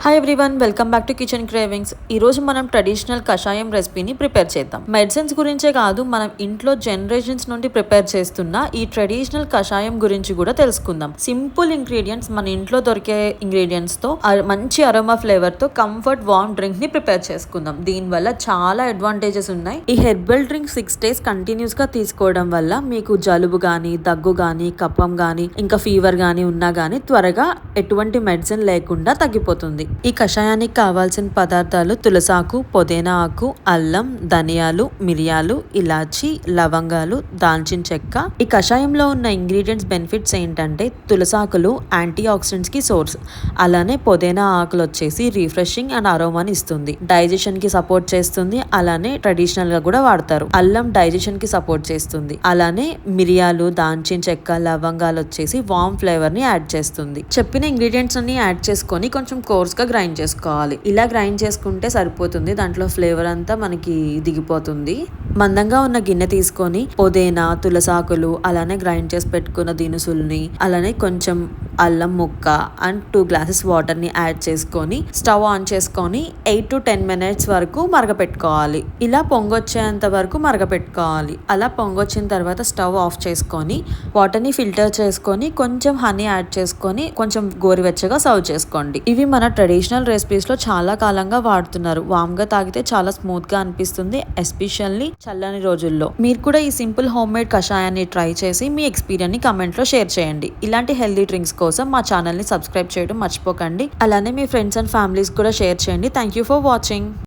Hi everyone, welcome back to kitchen cravings. ఈ రోజు మనం ట్రెడిషనల్ కషాయం రెసిపీని ప్రిపేర్ చేద్దాం. మెడిసిన్స్ గురించే కాదు, మనం ఇంట్లో జనరేషన్స్ నుండి ప్రిపేర్ చేస్తున్న ఈ ట్రెడిషనల్ కషాయం గురించి కూడా తెలుసుకుందాం. సింపుల్ ఇంగ్రీడియంట్స్, మన ఇంట్లో దొరికే ఇంగ్రీడియంట్స్ తో మంచి అరోమా ఫ్లేవర్ తో కంఫర్ట్ వార్మ్ డ్రింక్ ని ప్రిపేర్ చేసుకుందాం. దీని వల్ల చాలా అడ్వాంటేజెస్ ఉన్నాయి. ఈ హెర్బల్ డ్రింక్ 6 days కంటిన్యూస్ గా తీసుకోవడం వల్ల మీకు జలుబు గానీ, దగ్గు గానీ, కఫం గానీ, ఇంకా ఫీవర్ గానీ ఉన్నా గానీ త్వరగా ఎటువంటి మెడిసిన్ లేకుండా తగ్గిపోతుంది. ఈ కషాయానికి కావాల్సిన పదార్థాలు తులసాకు, పుదీనా ఆకు, అల్లం, ధనియాలు, మిరియాలు, ఇలాచి, లవంగాలు, దాల్చిన చెక్క. ఈ కషాయంలో ఉన్న ఇంగ్రీడియంట్స్ బెనిఫిట్స్ ఏంటంటే తులసాకులు యాంటీ ఆక్సిడెంట్స్ కి సోర్స్, అలానే పుదీనా ఆకులు వచ్చేసి రిఫ్రెషింగ్ అండ్ అరోమాని ఇస్తుంది, డైజెషన్ కి సపోర్ట్ చేస్తుంది, అలానే ట్రెడిషనల్ గా కూడా వాడతారు. అల్లం డైజెషన్ కి సపోర్ట్ చేస్తుంది, అలానే మిరియాలు, దాల్చిన చెక్క, లవంగాలు వచ్చేసి వార్మ్ ఫ్లేవర్ ని యాడ్ చేస్తుంది. చెప్పిన ఇంగ్రీడియంట్స్ అన్ని యాడ్ చేసుకొని కొంచెం కోర్స్ గా గ్రైండ్ చేసుకోవాలి. ఇలా గ్రైండ్ చేసుకుంటే సరిపోతుంది, దాంట్లో ఫ్లేవర్ అంతా మనకి దిగిపోతుంది. మందంగా ఉన్న గిన్నె తీసుకొని పుదీనా, తులసాకులు, అలానే గ్రైండ్ చేసి పెట్టుకున్న దినుసుల్ని, అలానే కొంచెం అల్లం ముక్క అండ్ 2 glasses వాటర్ ని యాడ్ చేసుకొని స్టవ్ ఆన్ చేసుకొని 8 to 10 minutes వరకు మరగపెట్టుకోవాలి. ఇలా పొంగొచ్చేంత వరకు మరగపెట్టుకోవాలి. అలా పొంగొచ్చిన తర్వాత స్టవ్ ఆఫ్ చేసుకొని వాటర్ ని ఫిల్టర్ చేసుకొని కొంచెం హనీ యాడ్ చేసుకొని కొంచెం గోరువెచ్చగా సర్వ్ చేసుకోండి. ఇవి మన ట్రెడిషనల్ రెసిపీస్ లో చాలా కాలంగా వాడుతున్నారు. వామ్ గా తాగితే చాలా స్మూత్ గా అనిపిస్తుంది, ఎస్పెషల్లీ చల్లని రోజుల్లో. మీరు కూడా ఈ సింపుల్ హోమ్ మేడ్ కషాయాన్ని ట్రై చేసి మీ ఎక్స్పీరియన్స్ ని కమెంట్ లో షేర్ చేయండి. ఇలాంటి హెల్దీ డ్రింక్స్ కోసం మా ఛానల్ ని సబ్స్క్రైబ్ చేయడం మర్చిపోకండి. అలానే మీ ఫ్రెండ్స్ అండ్ ఫ్యామిలీస్ కూడా షేర్ చేయండి. Thank you for watching.